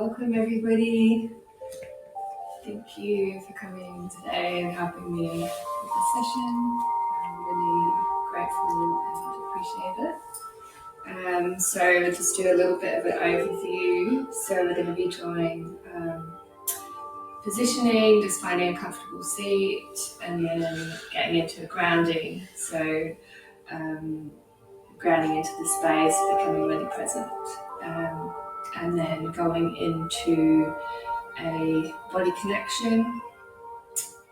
welcome everybody. Thank you for coming today and helping me with the session. I'm really grateful and appreciate it. So we'll just do a little bit of an overview. So we're going to be drawing positioning, just finding a comfortable seat, and then getting into a grounding. So grounding into the space, becoming really present, and then going into a body connection.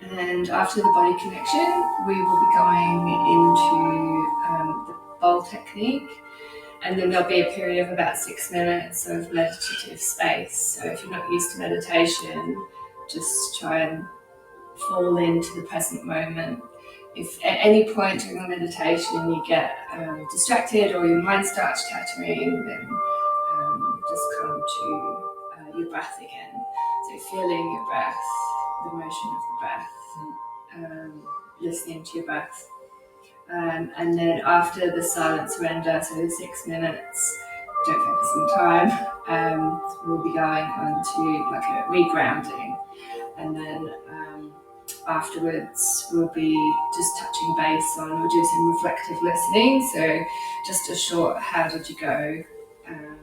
And after the body connection, we will be going into the bowl technique, and then there'll be a period of about 6 minutes of meditative space. So if you're not used to meditation, just try and fall into the present moment. If at any point during the meditation you get distracted or your mind starts chattering, then just come to your breath again. So feeling your breath, the motion of the breath, listening to your breath. And then after the silent surrender, so the 6 minutes, don't focus on time, we'll be going on to like a regrounding. And then afterwards we'll be just touching base on, we'll do some reflective listening, so just a short how did you go, and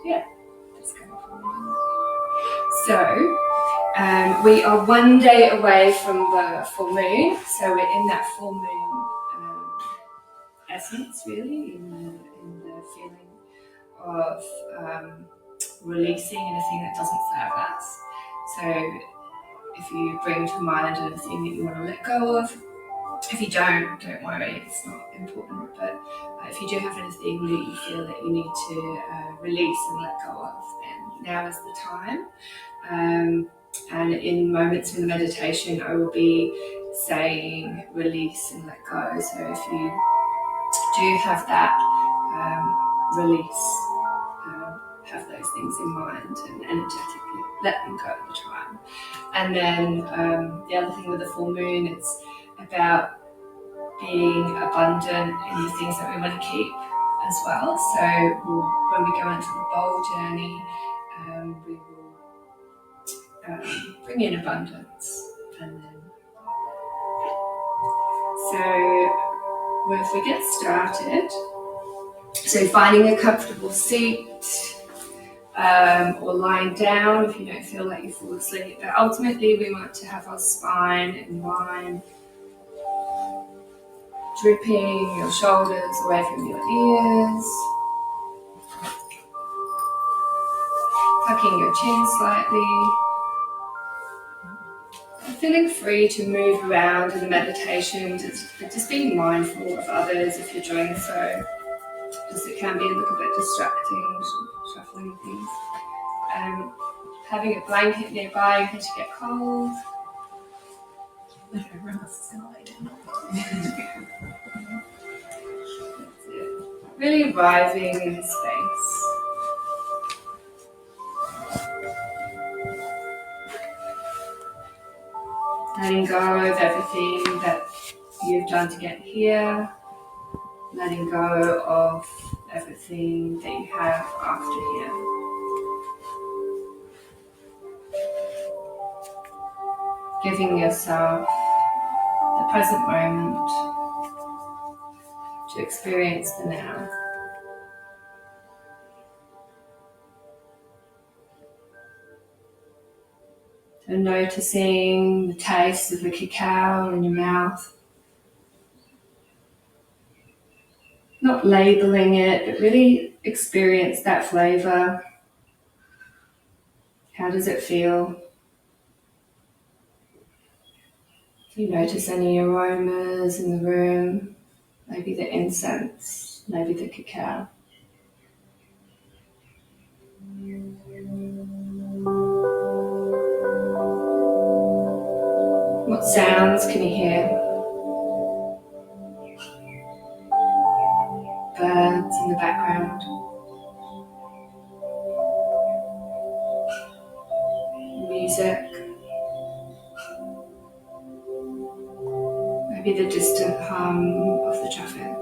yeah, just kind of so we are 1 day away from the full moon, so we're in that full moon essence, really, in the feeling of releasing anything that doesn't serve us. So if you bring to mind anything that you want to let go of, if you don't worry, it's not important, but if you do have anything that you feel that you need to release and let go of, then now is the time. And in moments in the meditation, I will be saying release and let go. So if you do have that release, have those things in mind and energetically let them go at the time. And then the other thing with the full moon, it's about being abundant in the things that we want to keep as well. So when we go into the bowl journey, we will bring in abundance. And then so if we get started, so finding a comfortable seat, or lying down if you don't feel like you fall asleep. But ultimately we want to have our spine in line, dripping your shoulders away from your ears, tucking your chin slightly, and feeling free to move around in the meditation, just being mindful of others if you're doing so, because it can be a little bit distracting, shuffling things. Having a blanket nearby in case you get cold. Like everyone else is gonna lay down. That's it. Really arriving in the space. Letting go of everything that you've done to get here. Letting go of everything that you have after here. Giving yourself the present moment to experience the now. So noticing the taste of the cacao in your mouth. Not labeling it, but really experience that flavor. How does it feel? Do you notice any aromas in the room? Maybe the incense, maybe the cacao. What sounds can you hear? Birds in the background. Music. Maybe the distant hum of the traffic.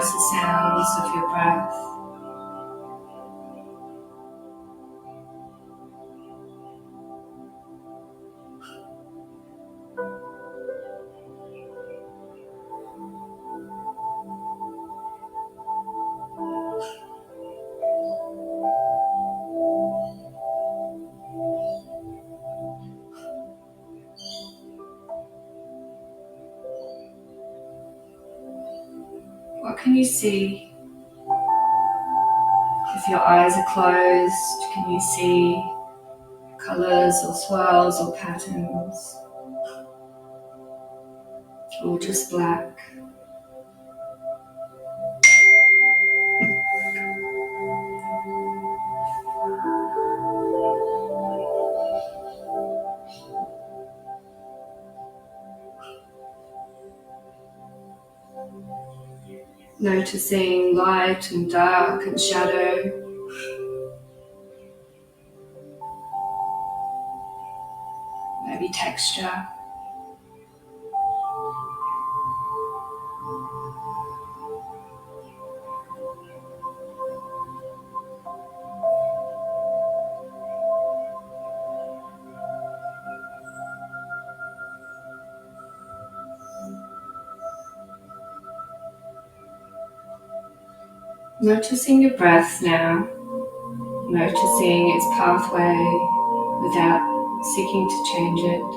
notice the sounds of your breath. What can you see? If your eyes are closed, can you see colours or swirls or patterns? Or just black? Noticing light and dark and shadow. Maybe texture. Noticing your breath now. Noticing its pathway without seeking to change it.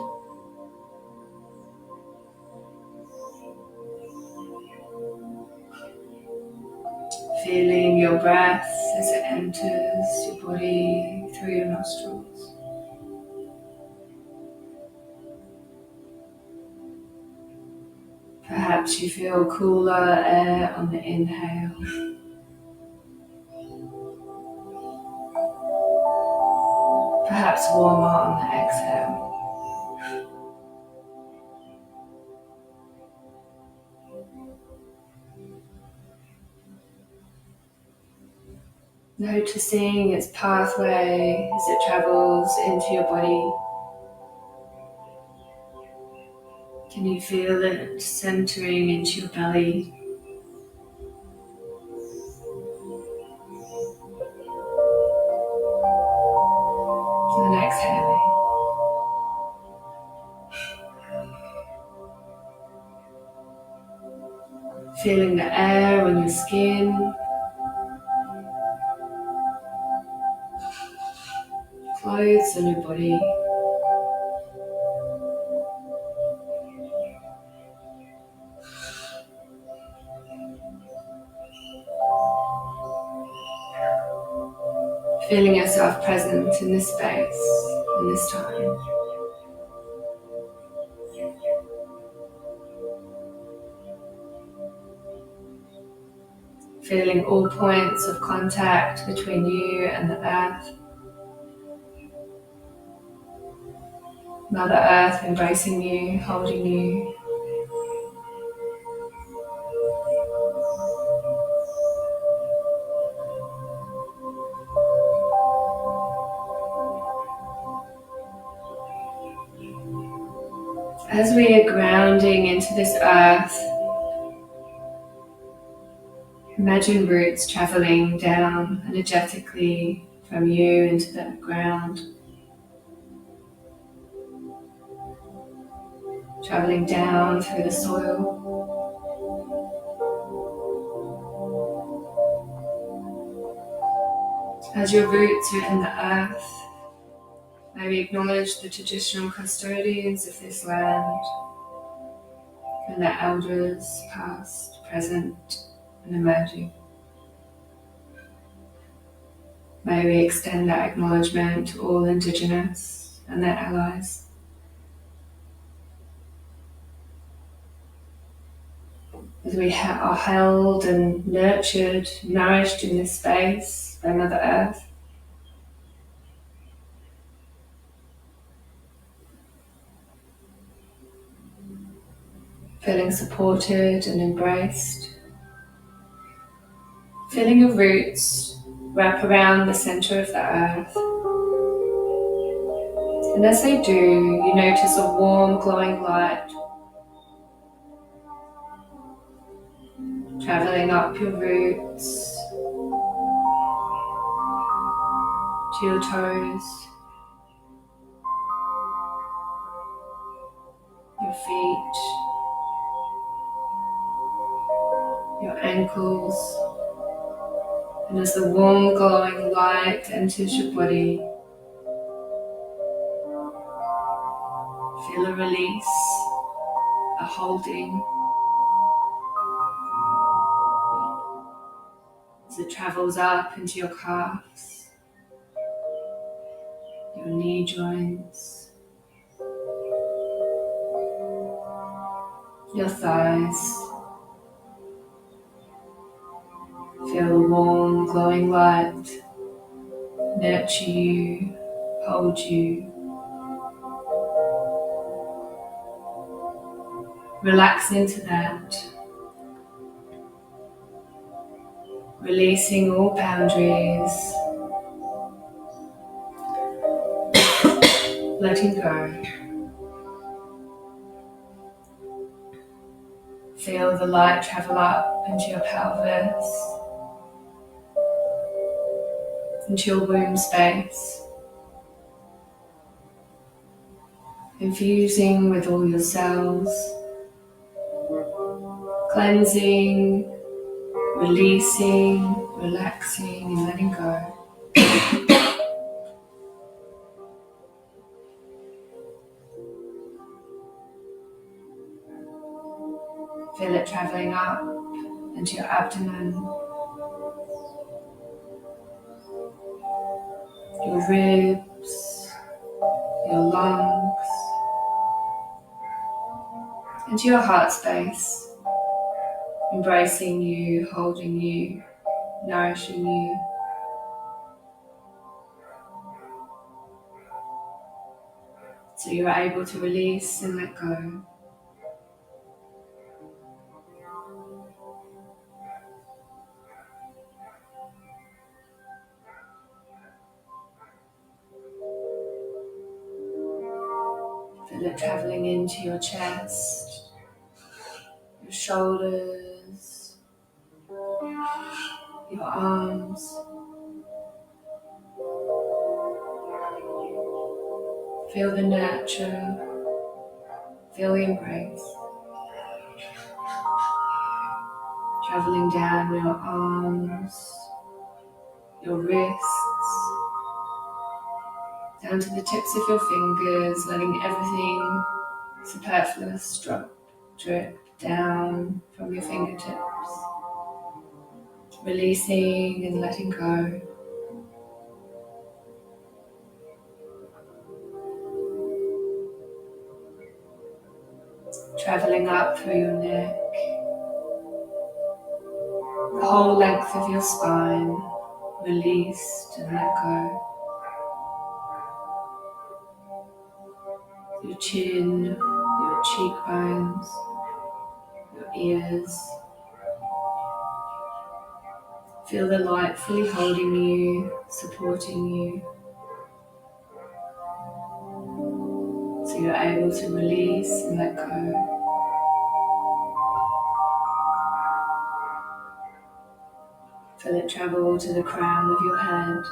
Feeling your breath as it enters your body through your nostrils. Perhaps you feel cooler air on the inhale. Perhaps warmer on the exhale. Noticing its pathway as it travels into your body. Can you feel it centering into your belly? And exhaling. Feeling the air on your skin, clothes on your body. Feeling yourself present in this space, in this time. Feeling all points of contact between you and the earth. Mother Earth embracing you, holding you. As we are grounding into this earth, imagine roots traveling down energetically from you into the ground. Traveling down through the soil. As your roots are in the earth, may we acknowledge the traditional custodians of this land and their elders, past, present, and emerging. May we extend that acknowledgement to all Indigenous and their allies. As we are held and nurtured, nourished in this space by Mother Earth, feeling supported and embraced, feeling your roots wrap around the center of the earth. And as they do, you notice a warm glowing light traveling up your roots to your toes, your feet, your ankles, and as the warm glowing light enters your body, feel a release, a holding, as it travels up into your calves, your knee joints, your thighs. Feel the warm, glowing light nurture you, hold you. Relax into that, releasing all boundaries, letting go. Feel the light travel up into your pelvis, into your womb space, infusing with all your cells, cleansing, releasing, relaxing, and letting go. Feel it traveling up into your abdomen, your ribs, your lungs, into your heart space, embracing you, holding you, nourishing you. So you're able to release and let go. Feel it traveling into your chest, your shoulders, your arms. Feel the nurture, feel the embrace. Traveling down your arms, your wrists, down to the tips of your fingers, letting everything superfluous drip down from your fingertips. Releasing and letting go. Traveling up through your neck, the whole length of your spine, released and let go. Your chin, your cheekbones, your ears. Feel the light fully holding you, supporting you. So you're able to release and let go. Feel it travel to the crown of your head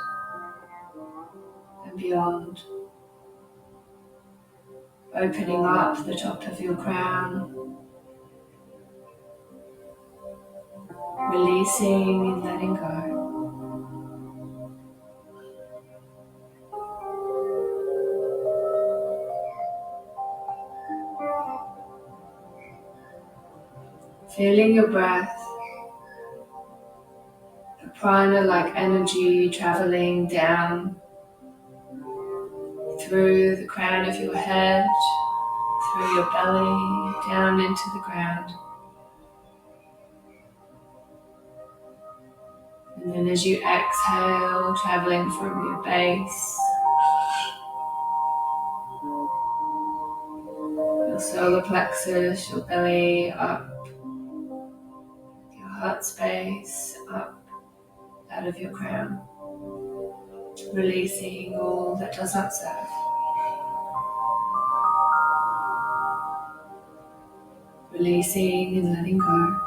and beyond. Opening up the top of your crown. Releasing and letting go. Feeling your breath, the prana-like energy traveling down through the crown of your head, through your belly, down into the ground. And then as you exhale, traveling from your base, your solar plexus, your belly up, your heart space up out of your crown, releasing all that does not serve. Releasing and letting go.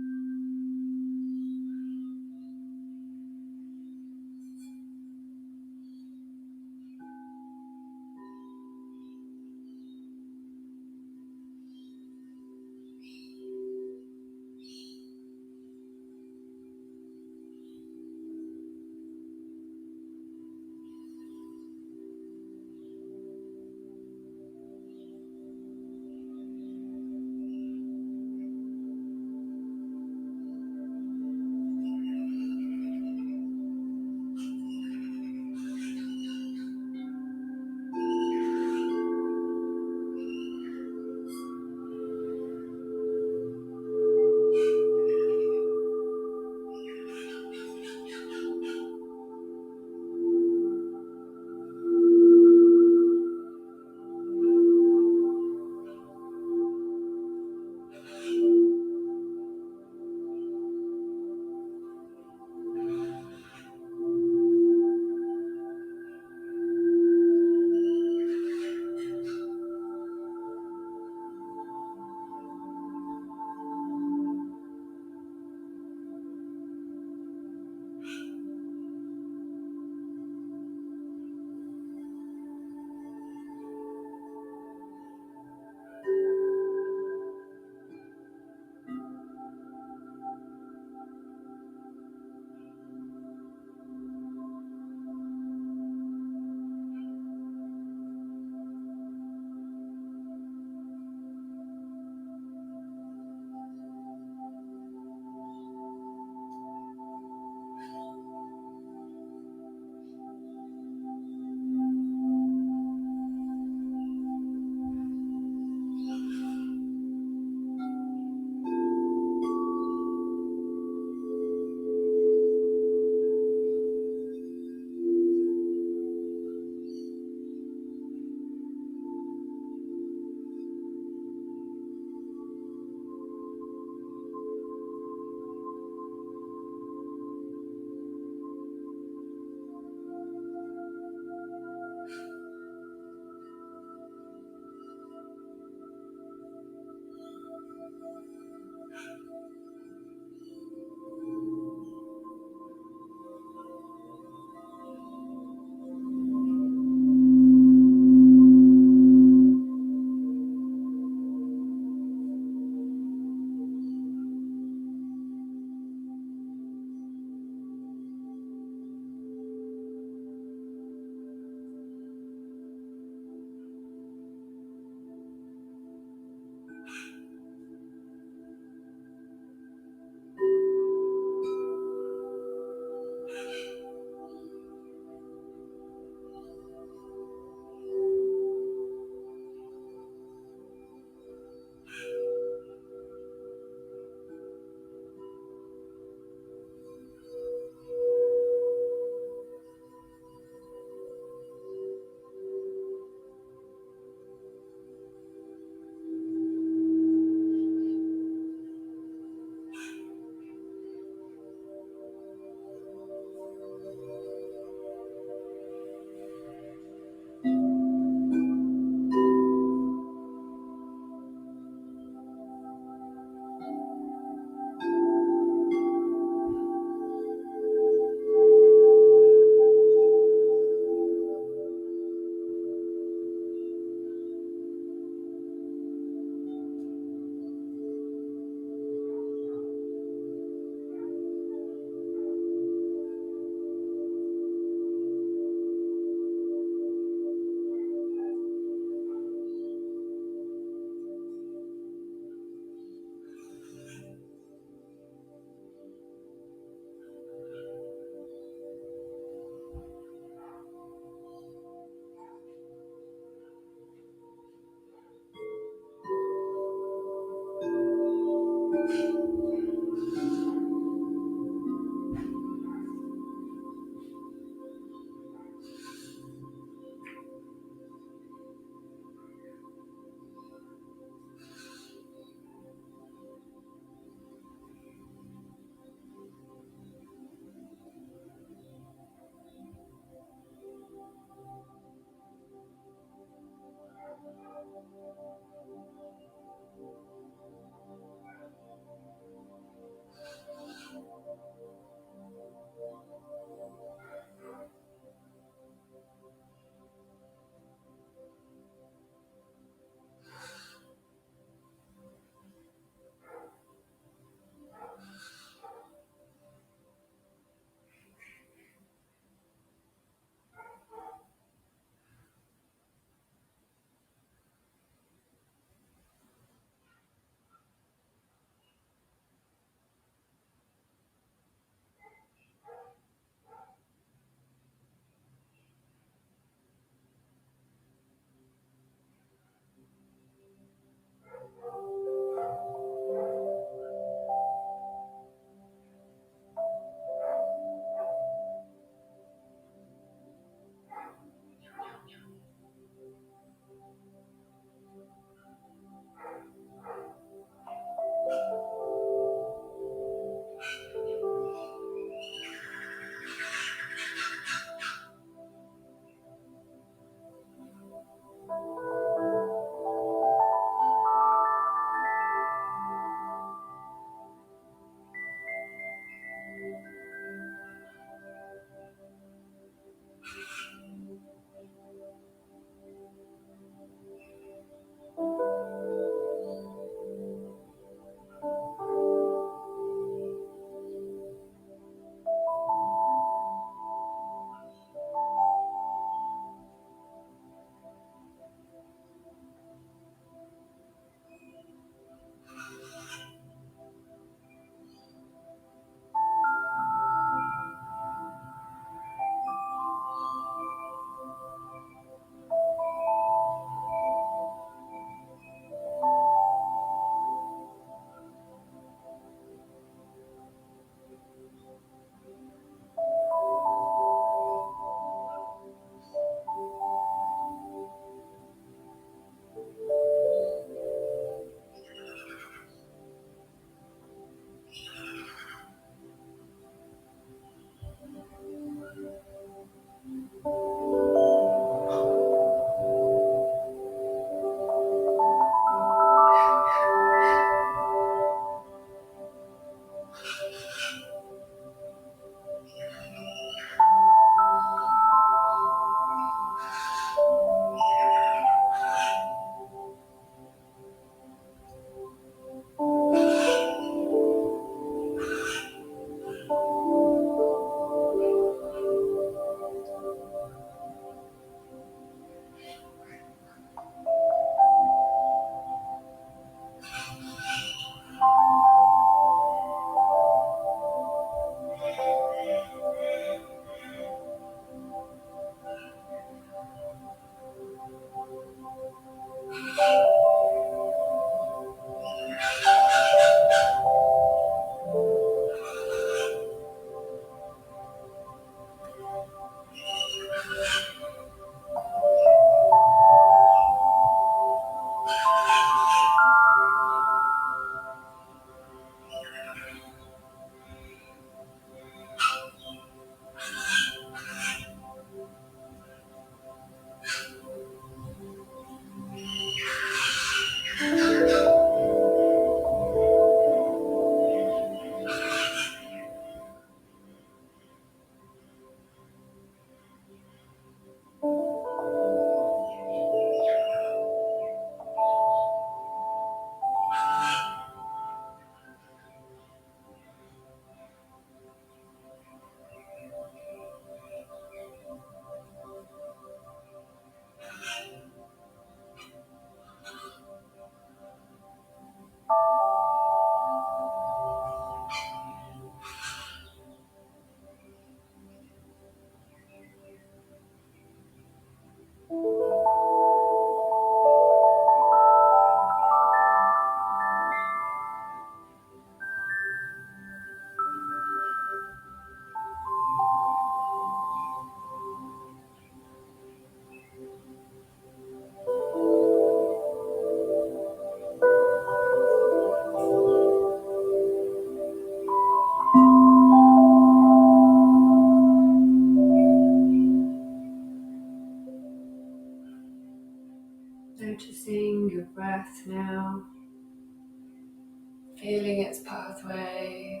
feeling its pathway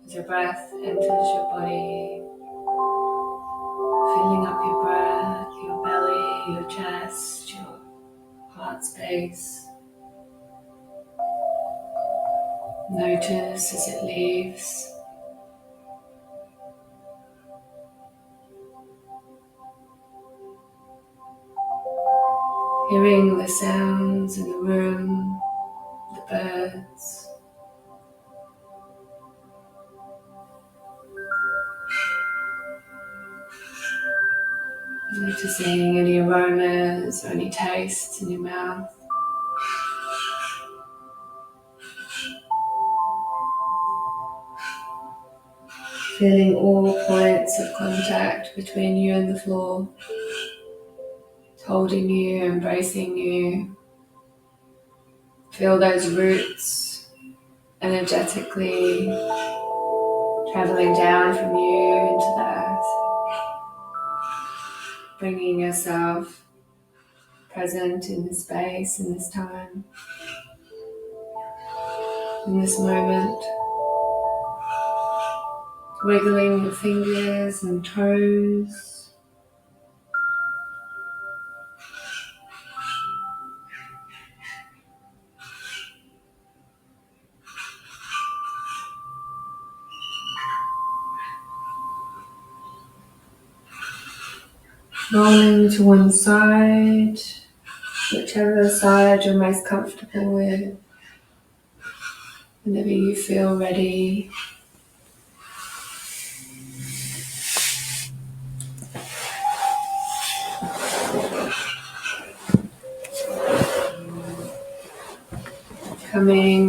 as your breath enters your body, filling up your breath, your belly, your chest, your heart space. Notice as it leaves. Hearing the sounds in the room, the birds. Noticing any aromas or any tastes in your mouth. Feeling all points of contact between you and the floor, holding you, embracing you. Feel those roots energetically traveling down from you into the earth, bringing yourself present in this space, in this time, in this moment. Wiggling your fingers and toes. Rolling to one side, whichever side you're most comfortable with. Whenever you feel ready.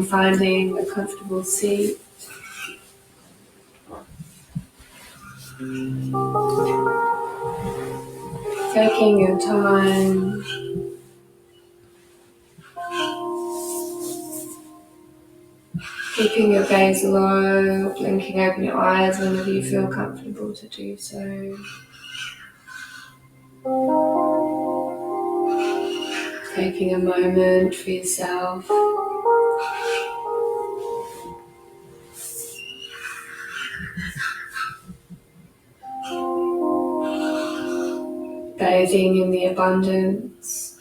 Finding a comfortable seat. Taking your time. Keeping your gaze low, blinking open your eyes whenever you feel comfortable to do so. Taking a moment for yourself. Bathing in the abundance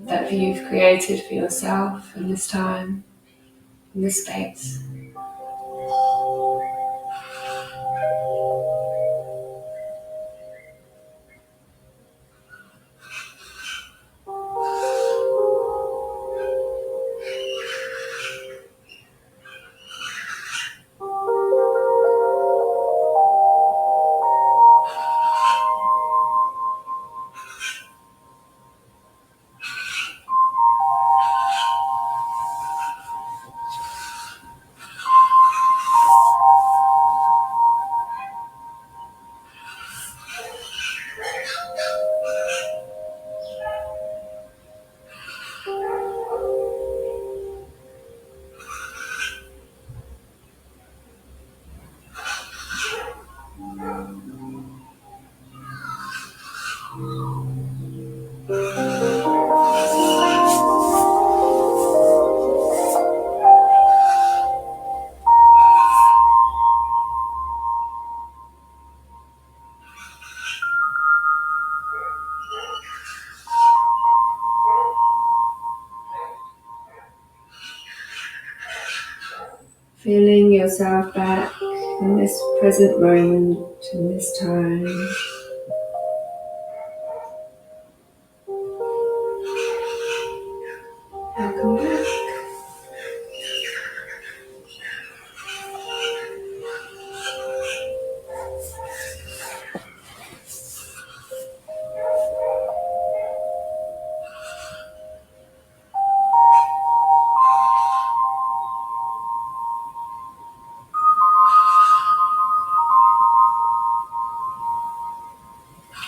that you've created for yourself in this time, in this space. Feeling yourself back in this present moment, in this time. Welcome back.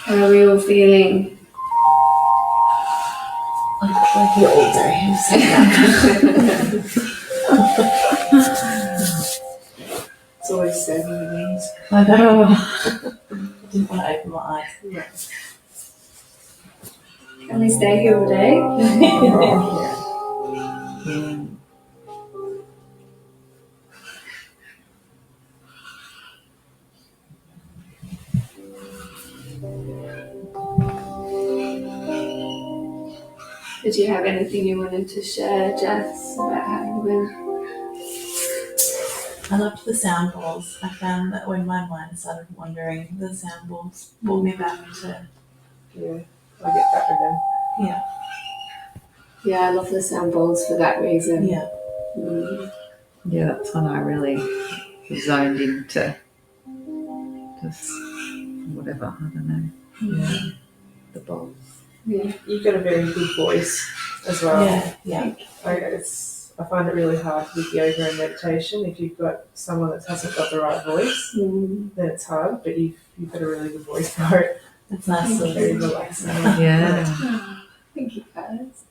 How are we all feeling? I feel all day. I'm saying It's always so many things. I know. I didn't want to open my eyes. Can we stay here all day? Yeah. Did you have anything you wanted to share, Jess, about how you went? I loved the sound bowls. I found that when my mind started wandering, the sound bowls brought me back to Yeah, I get that with them. yeah. Yeah, I love the sound bowls for that reason. Yeah. Mm. Yeah, that's when I really zoned into just whatever, I don't know. Yeah, the bowls. Yeah. You've got a very good voice as well. Yeah. I find it really hard with yoga and meditation. If you've got someone that hasn't got the right voice, Mm. then it's hard. But you've got a really good voice for it. It's nice to Very listen. relaxing. Yeah. Oh, thank you, guys.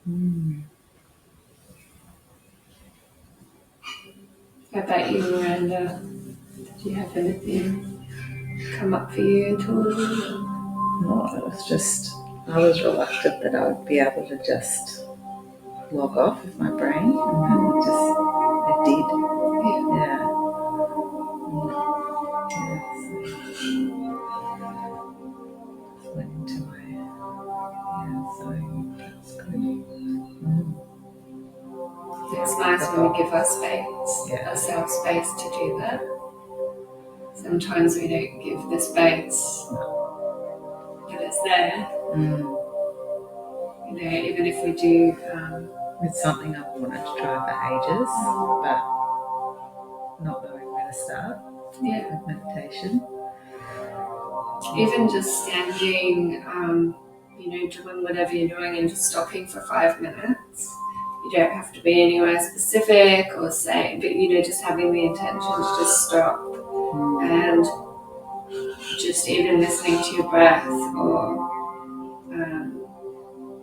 Mm. How about you, Miranda? Did you have anything come up for you at all? No, it was just, I was reluctant that I would be able to just log off with my brain, and then it did. Yeah. Just went into my, so that's good. Mm. It's nice when we give Yeah. ourselves space to do that. Sometimes we don't give the space, but it's there. Mm. You know, even if we do. It's something I've wanted to try for ages, but not knowing where to start Yeah. with meditation. Even just standing, doing whatever you're doing and just stopping for 5 minutes. You don't have to be anywhere specific or say, but just having the intention to just stop and just even listening to your breath or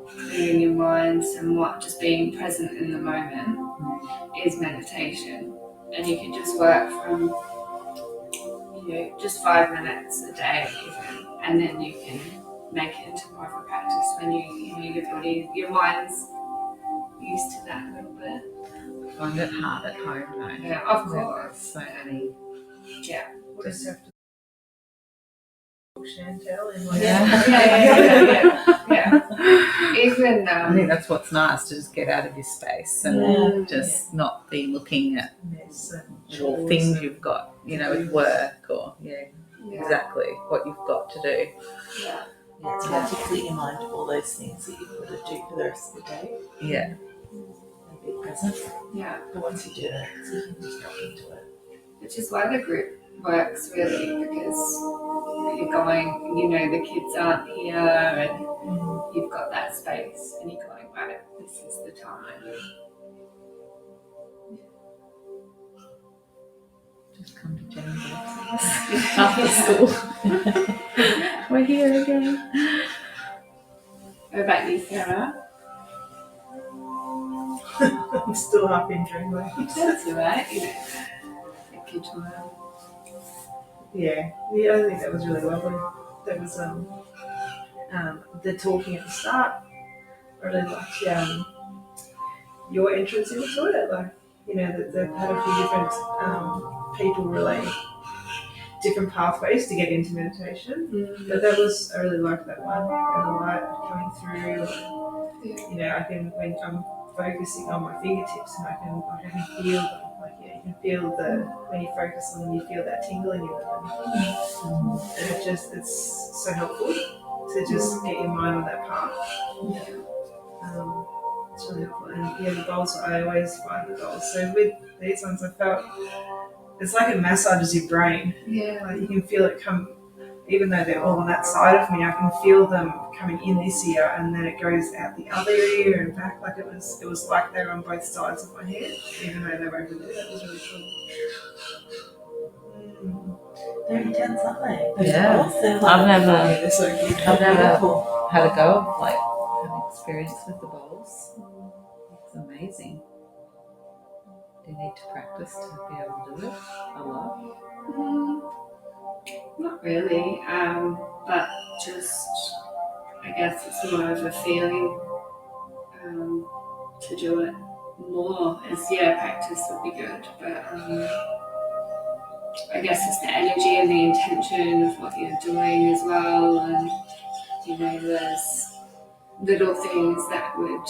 clearing your mind somewhat, just being present in the moment is meditation. And you can just work from just 5 minutes a day even, and then you can make it into more of a practice when your mind's used to that a little bit. I find it hard at home though. Yeah, of There course. are so many. Yeah. We'll just have to talk Chantel in like Yeah. Even I think that's what's nice, to just get out of your space and just not be looking at all things you've got, with work or exactly what you've got to do. Yeah. It's hard to clear your mind of all those things that you've got to do for the rest of the day Yeah. and be present. Yeah. But once you do that, you can just drop into it. Which is why the group works really, because you're going, the kids aren't here and you've got that space and you're going, right, this is the time. Just come to James after school. We're here again. What about you, Sarah? I'm still half in dream mode. That's all right, take your time. Yeah, I think that was really lovely. That was the talking at the start. I really liked your entrance into it. Like, they've had a few different people relay different pathways to get into meditation. But I really liked that one, and the light coming through. I can, when I'm focusing on my fingertips, and I can feel them. You can feel when you focus on them, you feel that tingling in them. And it's so helpful to just get your mind on that path. It's really helpful. And the goals, I always find the goals. So with these ones, I felt it's like it massages your brain. Yeah. Like you can feel it come, even though they're all on that side of me, I can feel them coming in this ear, and then it goes out the other ear and back. Like it was like they were on both sides of my head, even though they were over there. That was really cool. They're intense, aren't they? Yeah. They're so good. I've never had a go of an experience with the bowls. It's amazing. Do you need to practice to be able to do it a lot? Not really, but just, I guess it's more of a feeling to do it more. As practice would be good, but I guess it's the energy and the intention of what you're doing as well, and there's little things that would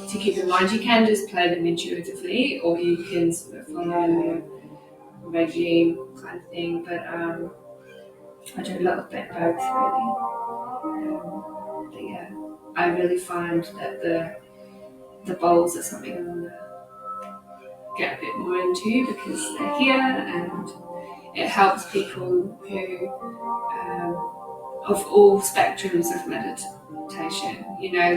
to keep in mind. You can just play them intuitively, or you can sort of follow a regime kind of thing. But I do a lot of both really. But yeah, I really find that the bowls are something I want to get a bit more into because they're here and it helps people who of all spectrums of meditation,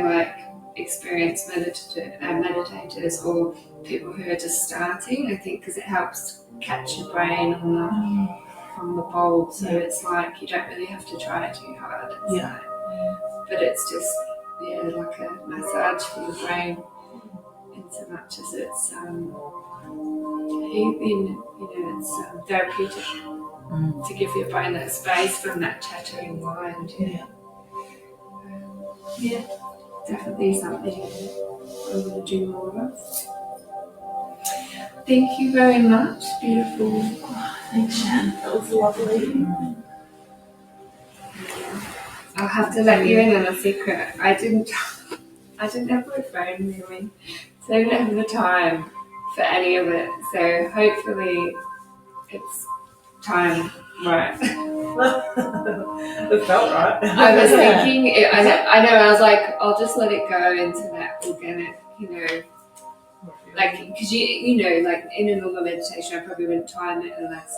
like experienced meditators or people who are just starting, I think, because it helps catch your brain on the bowl, so it's like you don't really have to try too hard. But it's just like a massage for your brain in so much as it's it's therapeutic to give your brain that space from that chattering mind. Definitely something I'm going to do more of. Thank you very much, beautiful. Thanks, Shan. That was lovely. I'll have to let you in on a secret. I didn't have my phone with me, so I didn't have the time for any of it. So hopefully it's time right. It felt right. I was thinking, I know, I was like, I'll just let it go into that organic, like, because like in a normal meditation, I probably wouldn't time it unless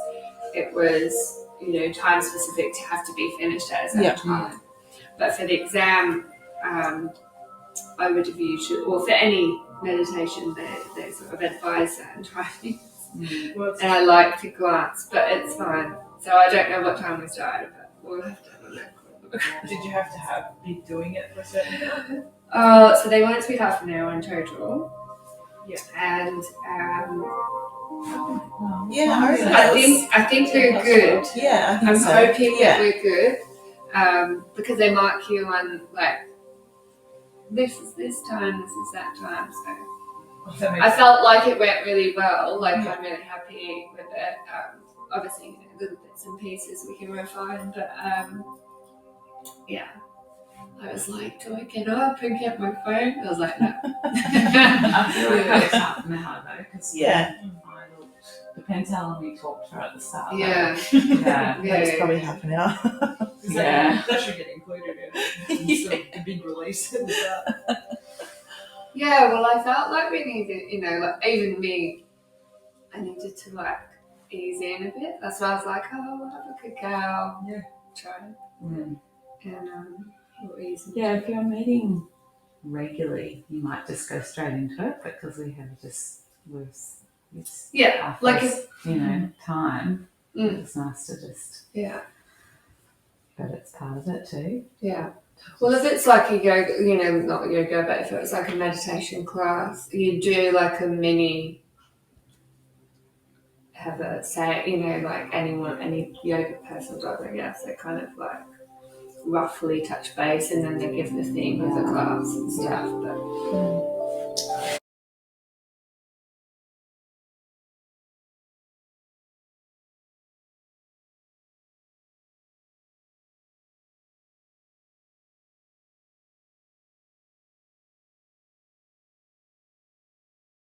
it was, time specific to have to be finished at a certain time. But for the exam, I would have usually, or for any meditation, they sort of advise certain timings. And I like to glance, but it's fine. So I don't know what time we started, but we'll have to have a look. Did you have to be doing it for a certain time? So they want it to be half an hour in total. Yeah. And I I think we're good. Yeah, I think I'm so. hoping that we're good. Because they mark you on like this is this time, this is that time. So I felt like it went really well. Like I'm really happy with it. Obviously, little bits and pieces we can refine, but I was like, do I get up and get my phone? I was like, no. I feel like I was half an hour though, because I looked, depends how long we talked for at the start. Yeah. That's probably half an hour. That should get included in it. Sort of the big release at the start. Yeah, well, I felt like we needed, like even me, I needed to like ease in a bit. That's why I was like, we'll have a cacao. Yeah. Try it. Mm. And we'll ease in. Yeah, if you're meeting regularly, you might just go straight into it, because we have it's Yeah, our like first, time. It's nice to just, but it's part of it too. Yeah. Well, if it's like a yoga, not a yoga, but if it was like a meditation class, you do like a mini, like any yoga person does, I guess. They kind of like roughly touch base and then they give the theme of the class and stuff. But